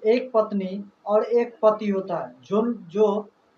एक पत्नी और एक पति होता है जो जो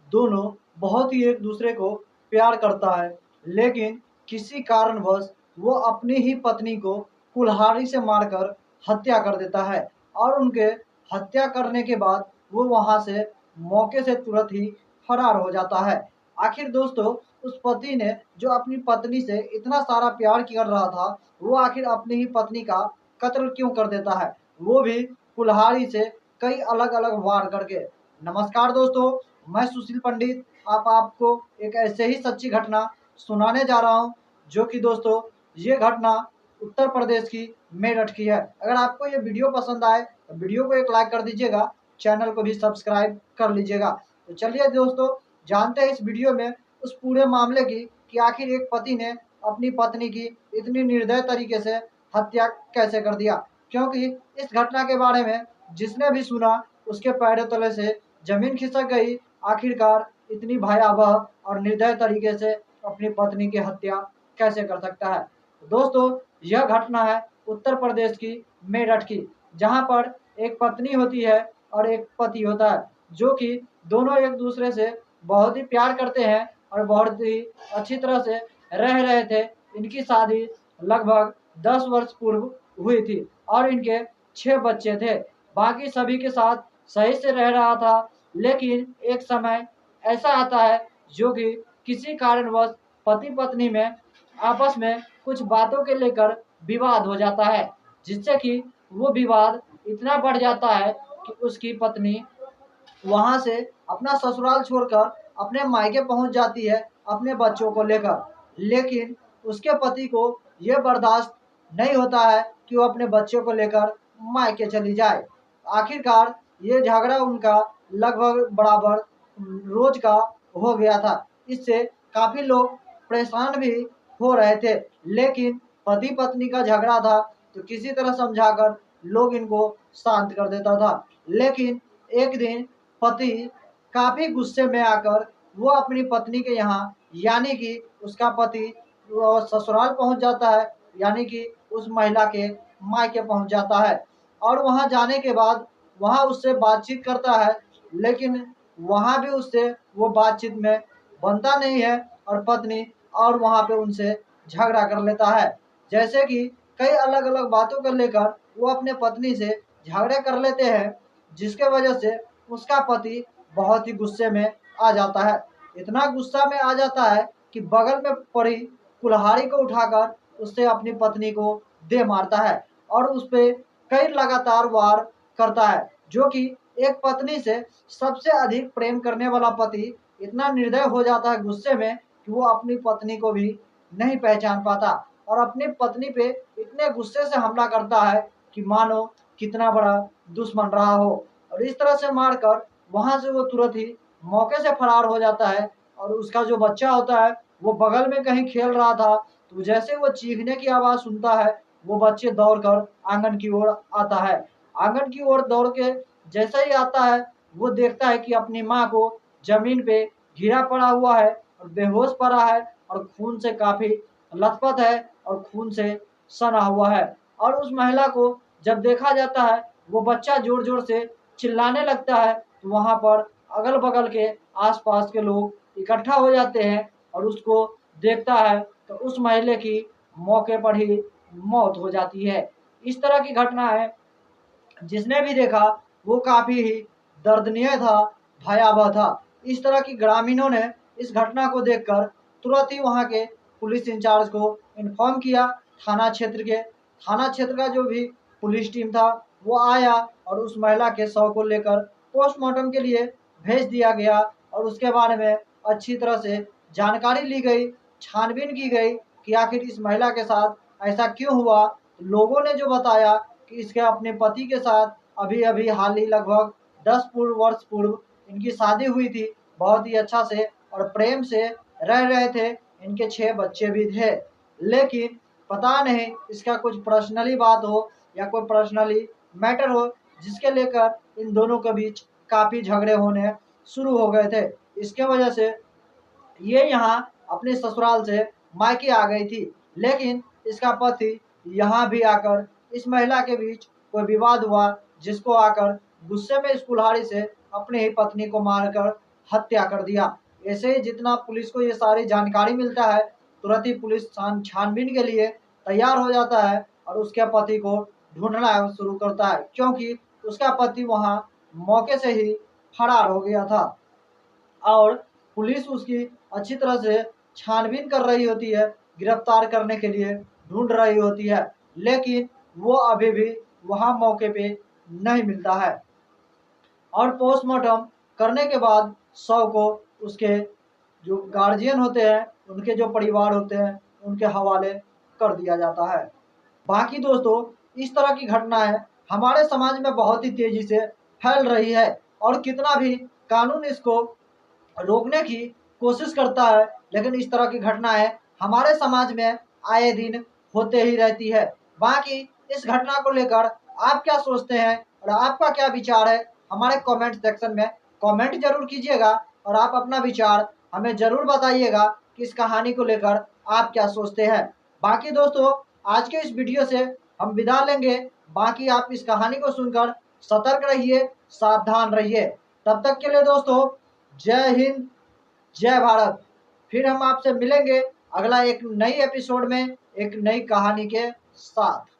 दोनों बहुत ही एक दूसरे को प्यार करता है, लेकिन किसी कारणवश वो अपनी ही पत्नी को कुल्हाड़ी से मारकर हत्या कर देता है। और उनके हत्या करने के बाद वो वहां से मौके से तुरंत ही फरार हो जाता है। आखिर दोस्तों, उस पति ने जो अपनी पत्नी से इतना सारा प्यार कर रहा था, वो आखिर अपनी ही पत्नी का कत्ल क्यों कर देता है, वो भी कुल्हाड़ी से कई अलग अलग वार करके। नमस्कार दोस्तों, मैं सुशील पंडित आपको एक ऐसे ही सच्ची घटना सुनाने जा रहा हूँ, जो कि दोस्तों ये घटना उत्तर प्रदेश की मेरठ की है। अगर आपको ये वीडियो पसंद आए तो वीडियो को एक लाइक कर दीजिएगा, चैनल को भी सब्सक्राइब कर लीजिएगा। तो चलिए दोस्तों, जानते हैं इस वीडियो में उस पूरे मामले की कि आखिर एक पति ने अपनी पत्नी की इतनी निर्दय तरीके से हत्या कैसे कर दिया। क्योंकि इस घटना के बारे में जिसने भी सुना उसके पैरों तले से जमीन खिसक गई। आखिरकार इतनी भयावह और निर्दय तरीके से अपनी पत्नी की हत्या कैसे कर सकता है। दोस्तों, यह घटना है उत्तर प्रदेश की मेरठ की, जहां पर एक पत्नी होती है और एक पति होता है, जो कि दोनों एक दूसरे से बहुत ही प्यार करते हैं और बहुत ही अच्छी तरह से रह रहे थे। इनकी शादी लगभग 10 वर्ष पूर्व हुई थी और इनके 6 बच्चे थे। बाकी सभी के साथ सही से रह रहा था, लेकिन एक समय ऐसा आता है जो कि किसी कारणवश पति पत्नी में आपस में कुछ बातों के लेकर विवाद हो जाता है, जिससे कि वो विवाद इतना बढ़ जाता है कि उसकी पत्नी वहां से अपना ससुराल छोड़कर अपने मायके पहुंच जाती है अपने बच्चों को लेकर। लेकिन उसके पति को यह बर्दाश्त नहीं होता है कि वो अपने बच्चों को लेकर मायके चली जाए। आखिरकार ये झगड़ा उनका लगभग बराबर रोज का हो गया था। इससे काफी लोग परेशान भी हो रहे थे, लेकिन पति पत्नी का झगड़ा था तो किसी तरह समझाकर लोग इनको शांत कर देता था। लेकिन एक दिन पति काफी गुस्से में आकर वो अपनी पत्नी के यहाँ, यानी कि उसका पति वो ससुराल पहुंच जाता है, यानी कि उस महिला के मायके पहुंच जाता है। और वहां जाने के बाद वहां उससे बातचीत करता है, लेकिन वहां भी उससे वो बातचीत में बनता नहीं है और पत्नी और वहां पे उनसे झगड़ा कर लेता है। जैसे कि कई अलग अलग बातों को लेकर वो अपने पत्नी से झगड़े कर लेते हैं, जिसके वजह से उसका पति बहुत ही गुस्से में आ जाता है। इतना गुस्सा में आ जाता है कि बगल में पड़ी कुल्हाड़ी को उठाकर उससे अपनी पत्नी को दे मारता है और उस पे कई लगातार वार करता है। जो कि एक पत्नी से सबसे अधिक प्रेम करने वाला पति इतना निर्दय हो जाता है गुस्से में कि वो अपनी पत्नी को भी नहीं पहचान पाता और अपनी पत्नी पे इतने गुस्से से हमला करता है कि मानो कितना बड़ा दुश्मन रहा हो। और इस तरह से मारकर वहां से वो तुरंत ही मौके से फरार हो जाता है। और उसका जो बच्चा होता है वो बगल में कहीं खेल रहा था, तो जैसे वो चीखने की आवाज सुनता है वो बच्चे दौड़कर आंगन की ओर आता है। आंगन की ओर दौड़ के जैसे ही आता है वो देखता है कि अपनी माँ को जमीन पे गिरा पड़ा हुआ है और बेहोश पड़ा है और खून से काफी लथपथ है और खून से सना हुआ है। और उस महिला को जब देखा जाता है वो बच्चा जोर जोर से चिल्लाने लगता है, तो वहां पर अगल बगल के आसपास के लोग इकट्ठा हो जाते हैं और उसको देखता है तो उस महिला की मौके पर ही मौत हो जाती है। इस तरह की घटना है, जिसने भी देखा वो काफी ही दर्दनीय था, भयावह था। इस तरह की ग्रामीणों ने इस घटना को देखकर तुरंत ही वहां के पुलिस इंचार्ज को इन्फॉर्म किया। थाना क्षेत्र का जो भी पुलिस टीम था वो आया और उस महिला के शव को लेकर पोस्टमार्टम के लिए भेज दिया गया और उसके बारे में अच्छी तरह से जानकारी ली गई, छानबीन की गई कि आखिर इस महिला के साथ ऐसा क्यों हुआ। लोगों ने जो बताया कि इसके अपने पति के साथ अभी अभी हाल ही लगभग 10 पूर्व वर्ष पूर्व इनकी शादी हुई थी, बहुत ही अच्छा से और प्रेम से रह रहे थे। इनके 6 बच्चे भी थे, लेकिन पता नहीं इसका कुछ पर्सनली बात हो या कोई पर्सनली मैटर हो, जिसके लेकर इन दोनों के बीच काफी झगड़े होने शुरू हो गए थे। इसके वजह से ये यहाँ अपने ससुराल से मायके आ गई थी, लेकिन इसका पति यहाँ भी आकर इस महिला के बीच कोई विवाद हुआ, जिसको आकर गुस्से में इस कुल्हाड़ी से अपनी ही पत्नी को मारकर हत्या कर दिया। ऐसे ही जितना पुलिस को ये सारी जानकारी मिलता है, तुरंत ही पुलिस छानबीन के लिए तैयार हो जाता है और उसके पति को ढूंढना शुरू करता है, क्योंकि उसका पति वहां मौके से ही फरार हो गया था और पुलिस उसकी अच्छी तरह से छानबीन कर रही होती है, गिरफ्तार करने के लिए ढूंढ रही होती है, लेकिन वो अभी भी वहां मौके पे नहीं मिलता है। और पोस्टमार्टम करने के बाद शव को उसके जो गार्जियन होते हैं, उनके जो परिवार होते हैं, उनके हवाले कर दिया जाता है। बाकी दोस्तों, इस तरह की घटनाएं हमारे समाज में बहुत ही तेजी से फैल रही है और कितना भी कानून इसको रोकने की कोशिश करता है, लेकिन इस तरह की घटनाएं हमारे समाज में आए दिन होते ही रहती है। बाकी इस घटना को लेकर आप क्या सोचते हैं और आपका क्या विचार है, हमारे कमेंट सेक्शन में कमेंट जरूर कीजिएगा और आप अपना विचार हमें जरूर बताइएगा कि इस कहानी को लेकर आप क्या सोचते हैं। बाकी दोस्तों, आज के इस वीडियो से हम विदा लेंगे। बाकी आप इस कहानी को सुनकर सतर्क रहिए, सावधान रहिए। तब तक के लिए दोस्तों, जय हिंद, जय भारत। फिर हम आपसे मिलेंगे अगला एक नई एपिसोड में एक नई कहानी के साथ।